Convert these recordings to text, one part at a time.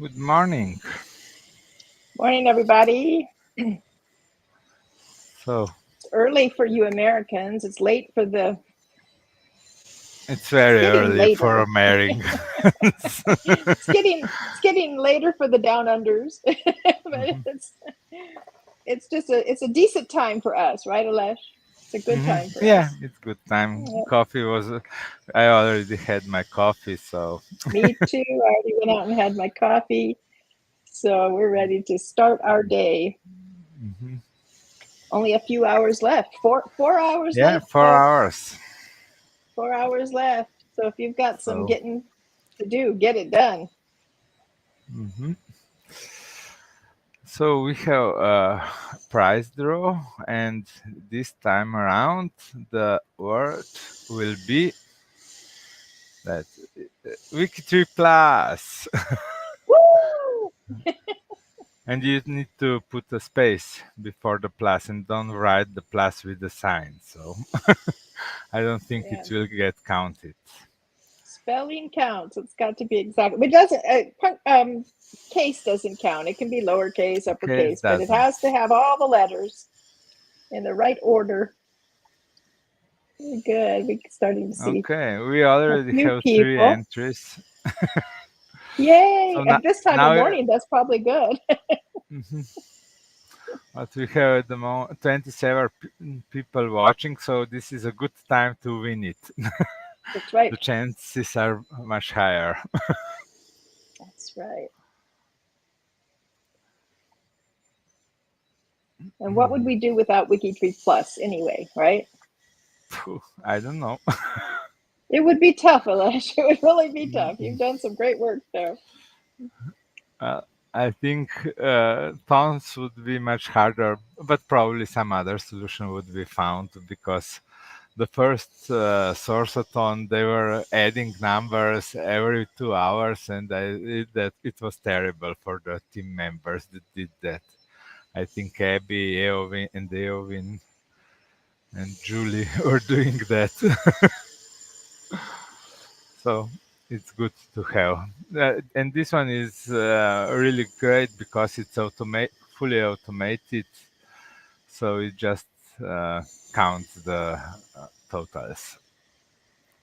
Good morning. Morning, everybody. So It's early for you Americans. It's late for it's it's very getting early for later. Americans. It's getting later for the down unders. But Mhm. it's a decent time for us, right, Aleš? It's a good time for Yeah, us. it's good time. Yeah, Coffee was. I already had my coffee, so. me too. I already went out and had my coffee. So we're ready to start our day. Mhm. Only a few hours left. Four hours Yeah, left, 4 hours. folks. 4 hours left. So if you've got some So. getting to do, get it done. Mhm. So we have a prize draw, and this time around the word will be that WikiTree Plus. Woo! And you need to put a space before the plus and don't write the plus with the sign. So I don't think it Yeah. will get counted. Spelling counts. It's got to be exact. It doesn't. Case doesn't count. It can be lowercase, Okay, it uppercase, but it doesn't. has to have all the letters in the right order. Good. We're starting to see Okay, we a already few have three people. entries. Yay! So At this time of now morning, that's probably good. mhm. But we have at the moment 27 people watching, so this is a good time to win it. That's right. The chances are much higher. That's right. And what would we do without WikiTree Plus anyway, right? I don't know. It would be tough, Aleš. It would really be tough. You've done some great work there. Uh, I think thons would be much harder, but probably some other solution would be found because the first source-a-thon they were adding numbers every 2 hours, and that it was terrible for the team members that did that. I think Abby, Eowyn, and Julie were doing that. So it's good to have. And this one is really great because it's fully automated. So it just counts the totals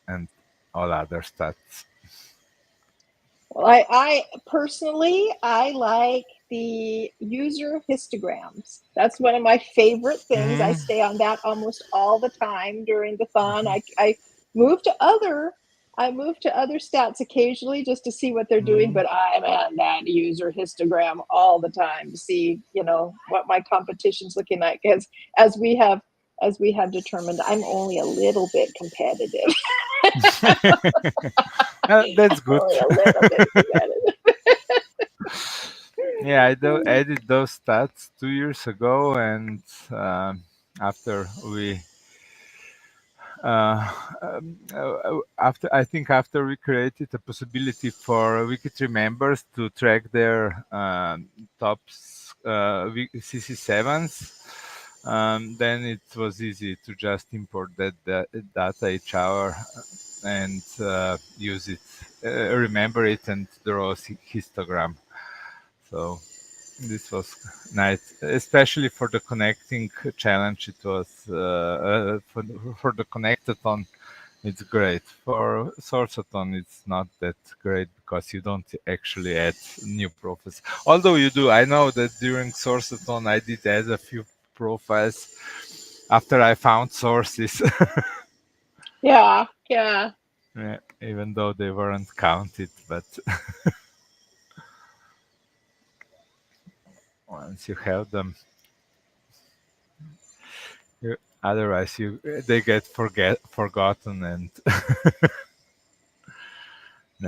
and all other stats. Well, I personally, I like the user histograms. That's one of my favorite things. I Mm. stay on that almost all the time during the thon. I move to other I move to other stats occasionally just to see what they're doing, Mm. but I'm on that user histogram all the time to see, what my competition's looking like. As we have determined, I'm only a little bit competitive. That's good. Only a little bit competitive. Yeah, I did those stats 2 years ago, and after we after I think after we created a possibility for WikiTree members to track their tops CC7s, then it was easy to just import that data each hour and use it, remember it, and draw a histogram. So this was nice, especially for the connecting challenge. It was for the Connect-a-Thon. It's great. For Source-a-Thon, it's not that great because you don't actually add new profiles. Although you do. I know that during Source-a-Thon, I did add a few profiles after I found sources, Yeah, yeah. yeah, even though they weren't counted. But once you have them, otherwise they get forgotten, and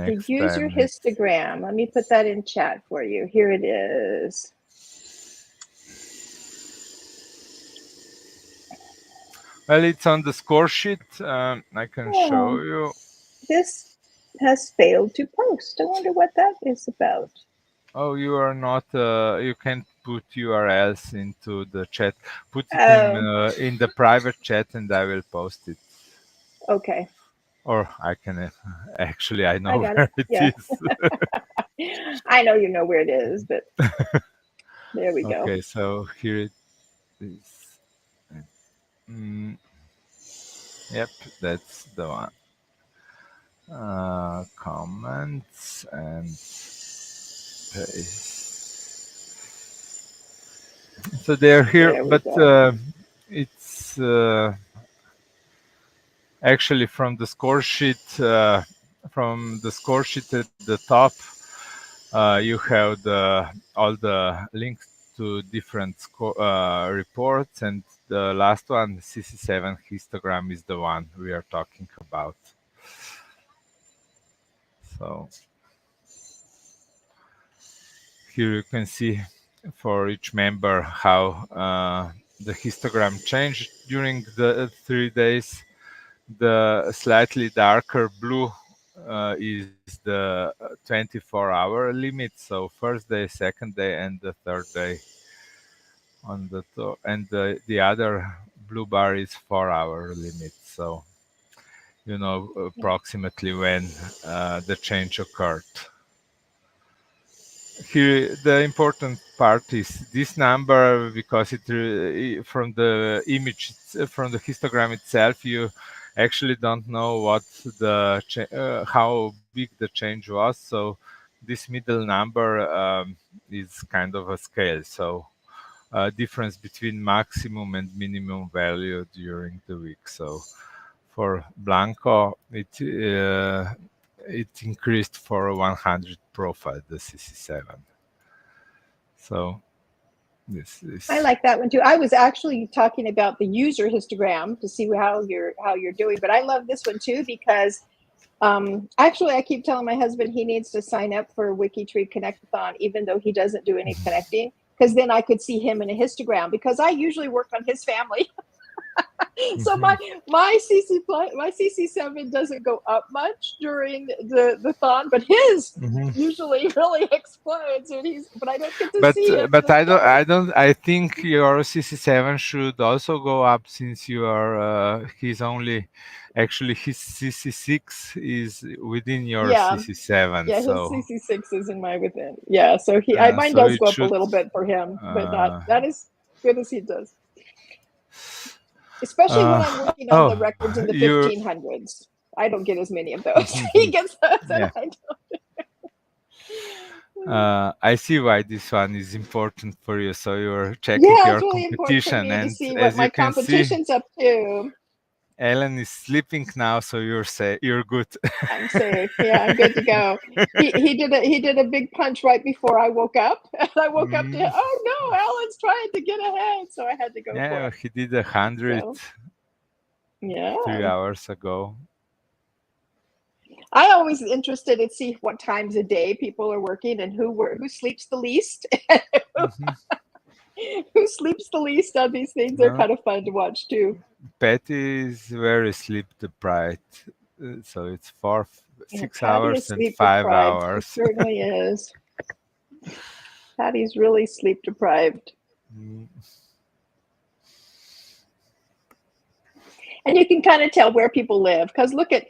The next user time it's histogram. Let me put that in chat for you. Here it is. well, it's on the score sheet. I can show Oh, you. this has failed to post. I wonder what that is about. Oh, you are not. You can't put URLs into the chat. Put it Oh, in the private chat, and I will post it. okay. Or I can actually. I I know got it. where it Yeah. is. I know you know where it is, but there we go. Okay, so here it is. Mm, yep, that's the one. Comments and paste. So they're here, There we but go. it's actually from the score sheet. From the score sheet at the top, you have all the links to different reports, and the last one, CC7 histogram, is the one we are talking about. So here you can see for each member how the histogram changed during the 3 days. The slightly darker blue is the 24-hour limit. So first day, second day, and the third day on the top. And the other blue bar is 4-hour limit. So you know approximately when the change occurred. Here, the important part is this number, because it from the image, from the histogram itself, you actually don't know what the how big the change was. So this middle number is kind of a scale. So difference between maximum and minimum value during the week. So for Blanco, it increased for 100 profile, the CC7. So this is. I like that one too. I was actually talking about the user histogram to see how you're doing, but I love this one too because actually I keep telling my husband he needs to sign up for WikiTree Connect-a-Thon, even though he doesn't do any connecting, because then I could see him in a histogram, because I usually work on his family. So my CC7 doesn't go up much during the thon, but his usually really explodes, and but I don't get to see it. But I think your CC7 should also go up, since you are he's only actually his CC6 is within your CC7. Yeah, so his CC6 is in my within. Yeah, so mine so does it go up should, a little bit for him, but not as good as he does. Especially when I'm working on the records in the 1500s. I don't get as many of those. He gets those, and I don't. I see why this one is important for you. So you're checking your it's really important for competition, me to and see what as my you can see, competition's up to. Ellen is sleeping now, so you're good. I'm safe. Yeah, I'm good to go. He did a big punch right before I woke up, and I woke up to, oh no, Alan's trying to get ahead, so I had to go for it. He did 100 3 hours ago. I always interested to see what times a day people are working and who sleeps the least. Who sleeps the least on these things. They're kind of fun to watch too. Patty is very sleep deprived, so it's 6 Patty hours is and sleep 5 deprived. hours. She certainly is. Patty's really sleep deprived. And you can kind of tell where people live, because look at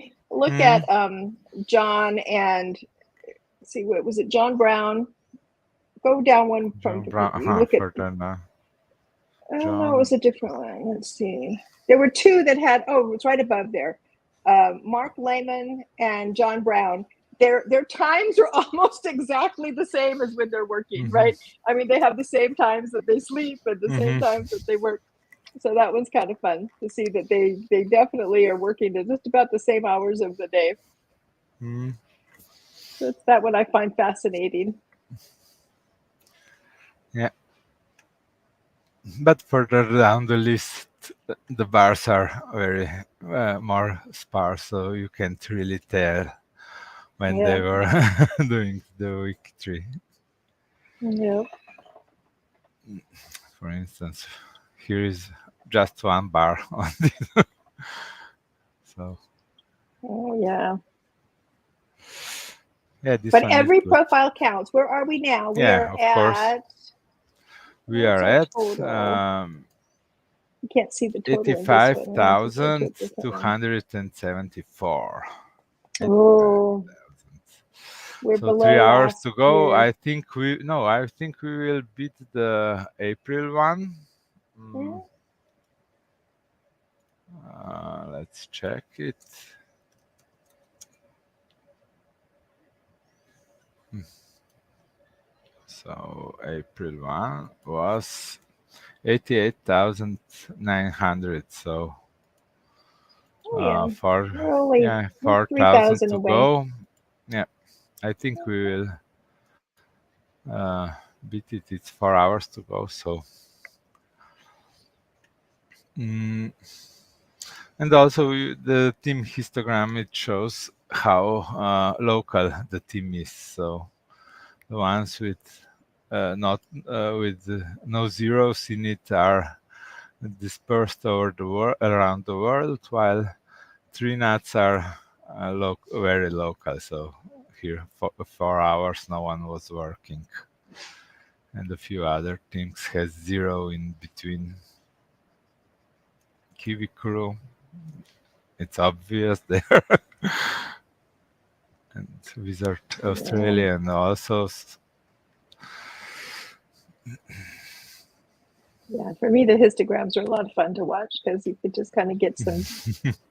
John and see, what was it, John Brown? Go down one from look at. Oh no, it was a different one. Let's see. There were two that had. Oh, it's right above there. Mark Lehman and John Brown. Their times are almost exactly the same as when they're working, right? I mean, they have the same times that they sleep and the same times that they work. So that one's kind of fun to see that they definitely are working at just about the same hours of the day. That's that one I find fascinating. Yeah. But further down the list, the bars are very more sparse, so you can't really tell when they were doing the WikiTree. Yeah. For instance, here is just one bar on this. So. Oh yeah. Yeah, this but one every is good. Profile counts. Where are we now? We are of at. Course. We are at. You can't see the total. 85,274. Oh. We're So below 3 hours last to go. year. I think we will beat the April one. Let's check it. So April 1 was 88,900. So We're only 4,000 3,000 to away. go. Yeah, I think we will beat it. It's 4 hours to go. So, and also the team histogram, it shows how local the team is. So the ones with not with no zeros in it are dispersed over around the world, while 3 nuts are very local. So here for 4 hours no one was working, and a few other teams has 0 in between. Kiwi Crew, it's obvious there. And Wizard Australia, and also for me the histograms are a lot of fun to watch because you could just kind of get some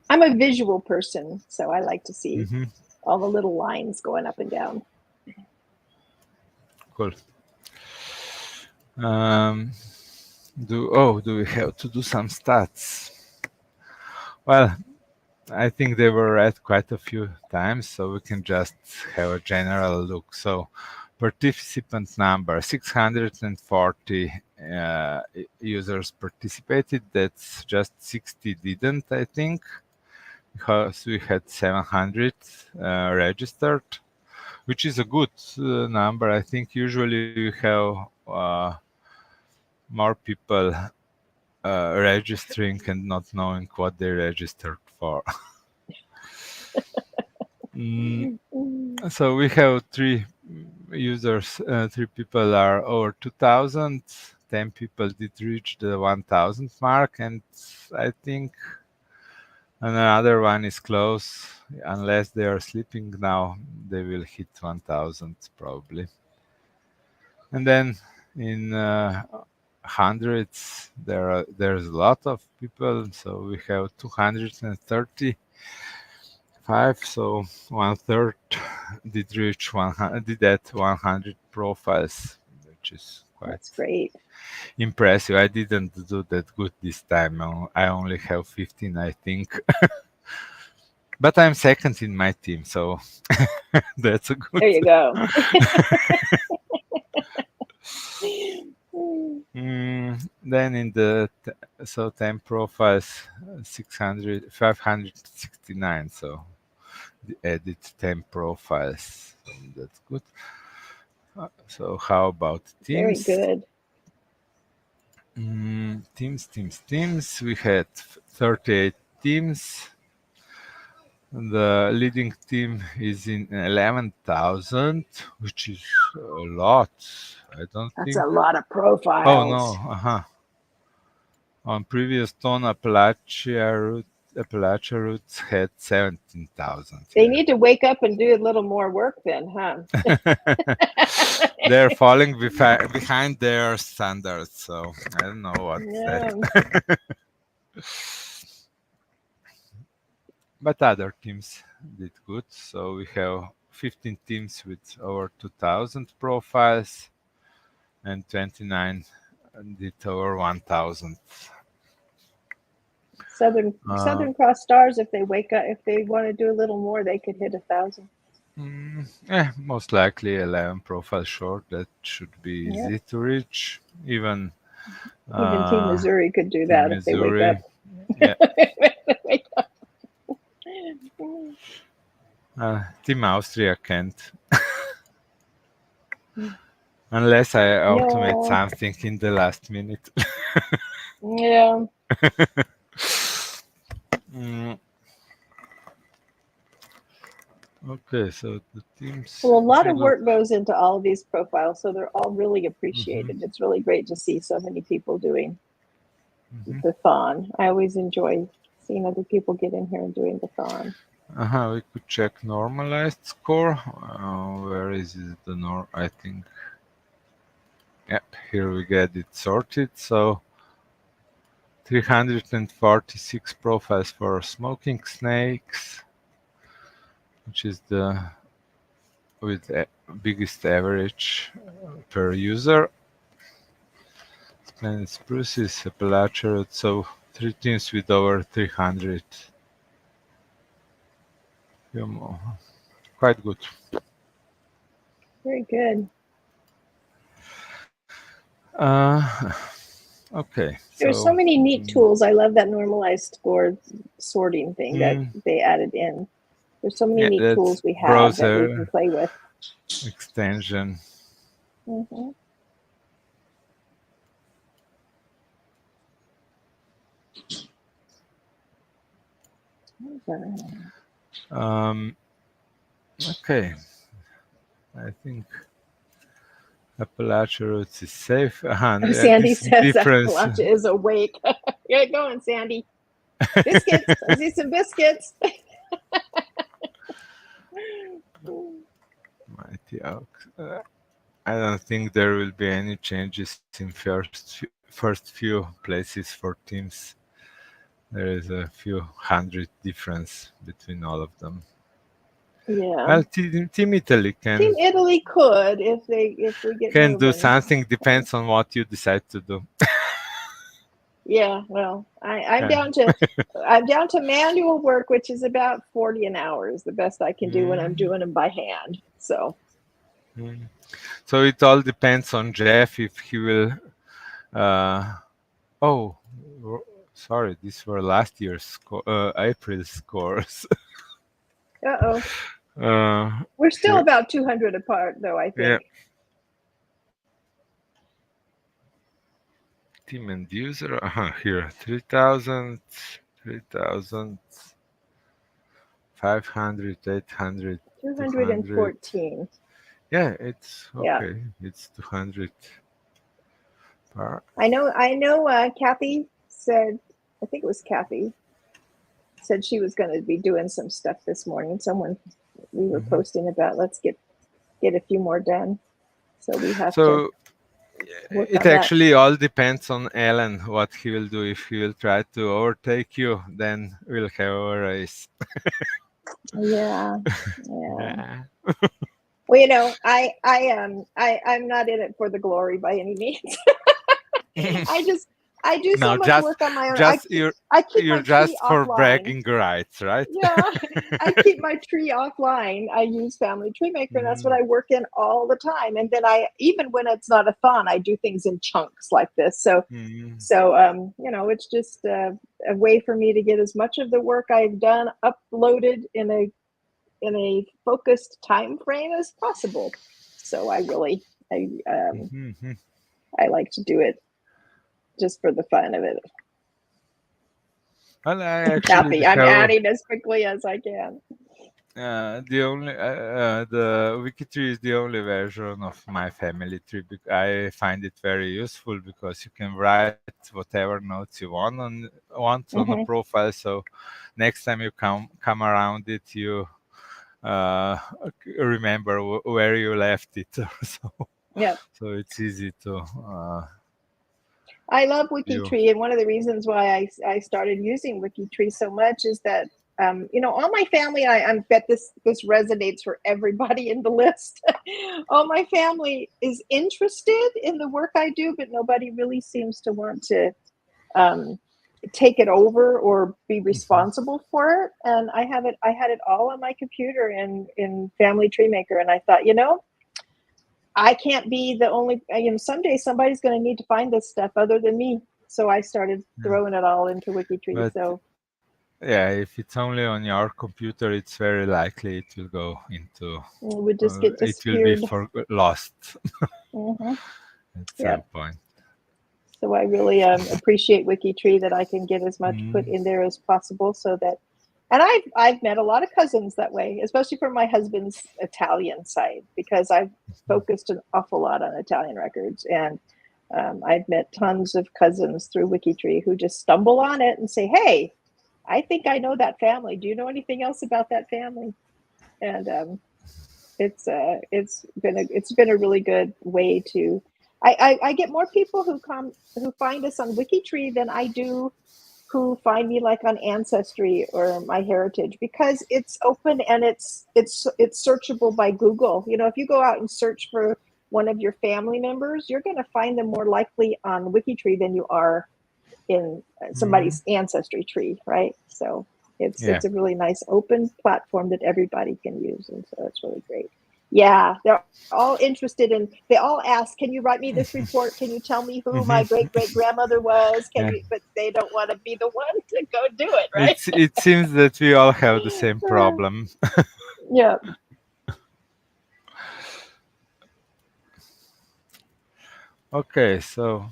I'm a visual person, so I like to see all the little lines going up and down. Cool. Do we have to do some stats? Well, I think they were read quite a few times, so we can just have a general look. So participant number, 640 users participated. That's just 60 didn't, I think, because we had 700 registered, which is a good number. I think usually we have more people registering and not knowing what they registered for. So we have 3 users, 3 people are over 2,000, 10 people did reach the 1,000 mark, and I think another one is close. Unless they are sleeping now, they will hit 1,000 probably. And then in hundreds, there's a lot of people. So we have 235. So 1/3 did reach 100. Did that 100 profiles, which is That's great. Impressive. I didn't do that good this time. I only have 15, I think. But I'm second in my team, so that's a good. There you go. Then in the 10 profiles, 569. So added 10 profiles. So that's good. So how about teams? Very good. Teams. We had 38 teams. The leading team is in 11,000, which is a lot. I don't think. That's a lot of profiles. Oh no, On previous Ton, Appalachia routes had 17,000. They need to wake up and do a little more work then, huh? They're falling behind their standards, so I don't know what to say. But other teams did good. So we have 15 teams with over 2,000 profiles, and 29 did over 1,000. Southern Cross Stars, if they wake up, if they want to do a little more, they could hit 1,000. Most likely 11 profiles short. That should be easy to reach. Even Team Missouri could do that if they wake up. Team Austria can't. Unless I automate something in the last minute. Yeah. Okay, so the teams. Well, a lot of work goes into all of these profiles, so they're all really appreciated. It's really great to see so many people doing the thon. I always enjoy seeing other people get in here and doing the thon. We could check normalized score. Where is it? I think. Yep, here we get it sorted. So 346 profiles for smoking snakes, which is the with biggest average per user. Splendid spruces, Appalachia, so 3 teams with over 300. Quite good. Very good. Okay. There's so many neat tools. I love that normalized score sorting thing that they added in. There's so many neat tools we have that we can play with. Extension. Mm-hmm. Okay. I think Appalachia Roots is safe. Sandy says Appalachia is awake. Get it going, Sandy. Biscuits. I see some biscuits. Mighty Oaks. I don't think there will be any changes in first few places for teams. There is a few hundred difference between all of them. Yeah. Well, Team Italy can. Team Italy could if we get can moving. do something. Depends on what you decide to do. Yeah, well, I'm down to manual work, which is about 40 an hour is the best I can do when I'm doing them by hand. So. So it all depends on Jeff if he will. Oh, sorry, these were last year's April scores. We're still about 200 apart, though, I think. Yeah. Team and user, here, 3,000, 500, 800, 214. Yeah, it's okay. Yeah. It's 200. I know. Kathy said, I think it was Kathy, said she was going to be doing some stuff this morning. We were posting about let's get a few more done. So we have to. It actually all depends on Alan, what he will do. If he will try to overtake you, then we'll have a race. Yeah. Well, I'm not in it for the glory by any means. I do so much work on my own. I keep my just tree for offline. bragging rights, right? Yeah, I keep my tree offline. I use Family Tree Maker, and that's what I work in all the time. And then even when it's not a thon, I do things in chunks like this. So it's just a way for me to get as much of the work I've done uploaded in a focused time frame as possible. So I like to do it just for the fun of it. Well, I'm adding as quickly as I can. The WikiTree is the only version of my family tree. I find it very useful because you can write whatever notes you want on a profile. So next time you come around it, you remember where you left it. So it's easy to. I love WikiTree, and one of the reasons why I started using WikiTree so much is that all my family, I bet this resonates for everybody in the list. All my family is interested in the work I do, but nobody really seems to want to take it over or be responsible for it. And I had it all on my computer in Family Tree Maker, and I thought, I can't be the only, someday somebody's going to need to find this stuff other than me. So I started throwing it all into WikiTree. Yeah, if it's only on your computer, it's very likely it will go into. It would just get disappeared. It will be lost at some point. So I really appreciate WikiTree that I can get as much put in there as possible, so that. And I've met a lot of cousins that way, especially from my husband's Italian side, because I've focused an awful lot on Italian records. And I've met tons of cousins through WikiTree who just stumble on it and say, hey, I think I know that family. Do you know anything else about that family? And it's been a really good way to. I get more people who find us on WikiTree than I do who find me like on Ancestry or MyHeritage, because it's open and it's searchable by Google. You know, if you go out and search for one of your family members, you're going to find them more likely on WikiTree than you are in somebody's ancestry tree, right? So it's a really nice open platform that everybody can use, and so it's really great. Yeah, they're all interested in. They all ask, "Can you write me this report? Can you tell me who my great great grandmother was? Can you?" But they don't want to be the one to go do it, right? It seems that we all have the same problem. Yeah. Okay, so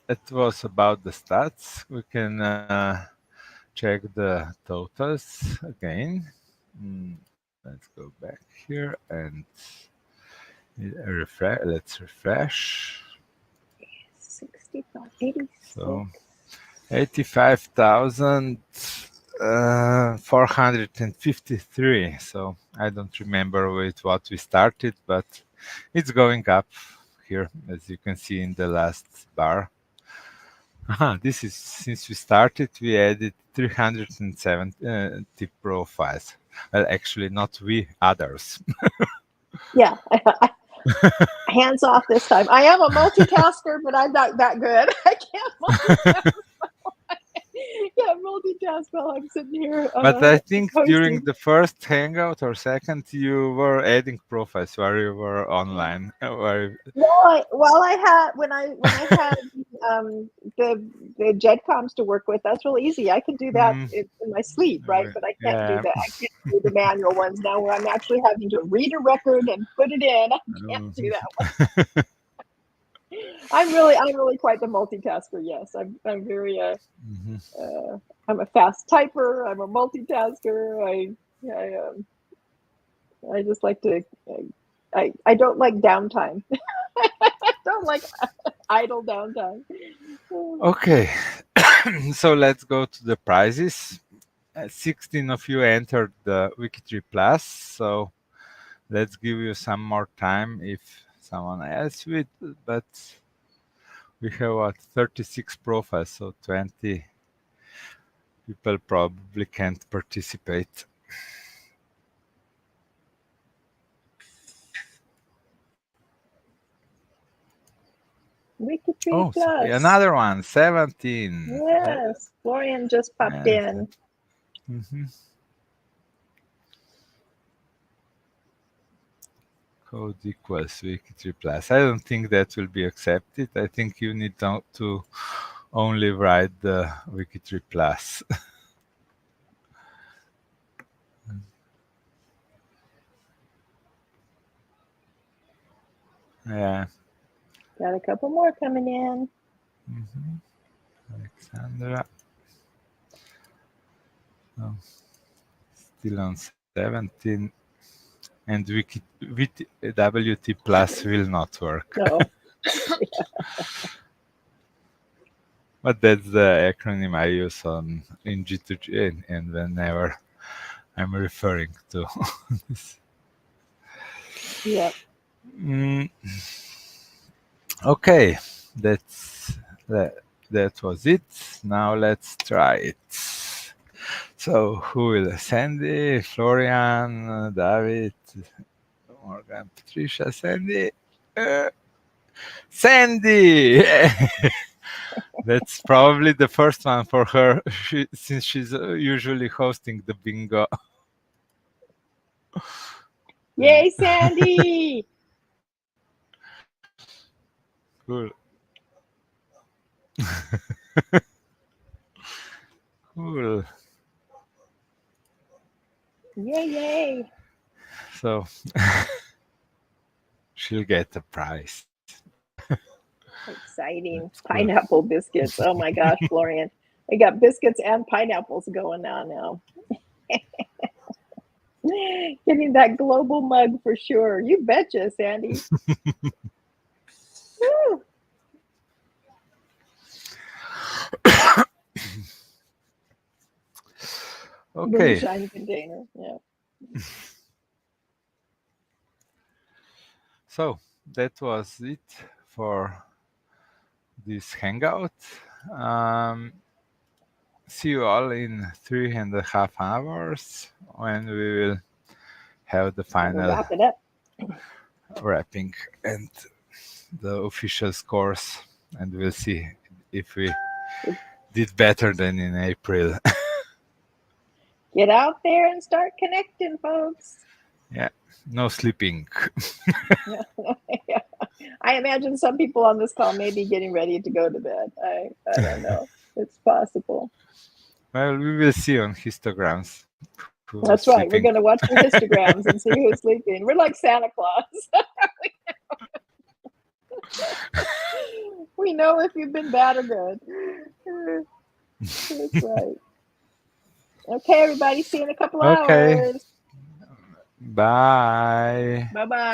it was about the stats. We can check the totals again. Let's go back here and refresh. Let's refresh. 65, 86. So 85,453. So I don't remember with what we started, but it's going up here, as you can see in the last bar. This is since we started, we added 370 profiles. Well, actually, not we, others. Yeah. Hands off this time. I am a multitasker, but I'm not that good. I can't multitask. Multitask while I'm sitting here. But I think hosting. during the first hangout or second, you were adding profiles while you were online. When I had the JEDCOMs to work with, that's really easy. I can do that in my sleep, right? But I can't do that. I can't do the manual ones now, where I'm actually having to read a record and put it in. I can't do that one. I'm really quite the multitasker. Yes, I'm very. I'm a fast typer. I'm a multitasker. I just like to. I don't like downtime. I don't like idle downtime. Okay, so let's go to the prizes. 16 of you entered the WikiTree Plus, so let's give you some more time if someone else will, but we have 36 profiles, so 20 people probably can't participate. WikiTree Plus. Another one, 17. Yes, Florian just popped in. Code equals WikiTree Plus. I don't think that will be accepted. I think you need to only write the WikiTree Plus. Yeah. Got a couple more coming in. Alexandra. Oh, still on 17. And WT Plus will not work. No. But that's the acronym I use in G2G and whenever I'm referring to this. Yep. Okay, that was it. Now let's try it. So who will? Sandy, Florian, David, Morgan, Patricia, Sandy. Sandy! That's probably the first one for her, since she's usually hosting the bingo. Yay, Sandy! Cool. Cool. Yay! So she'll get a prize. Exciting. Pineapple biscuits. Oh my gosh, Florian. I got biscuits and pineapples going on now. Getting that global mug for sure. You betcha, Sandy. Okay. Moonshine container. Yeah. So that was it for this hangout. See you all in 3.5 hours when we will have the final wrap it up. wrapping and the official scores, and we'll see if we did better than in April. Get out there and start connecting, folks. Yeah, no sleeping. Yeah. I imagine some people on this call may be getting ready to go to bed. I don't know. It's possible. Well, we will see on histograms. That's right. We're going to watch your histograms and see who's sleeping. We're like Santa Claus. We know if you've been bad or good. That's right. Okay, everybody. See you in a couple hours. Bye. Bye-bye.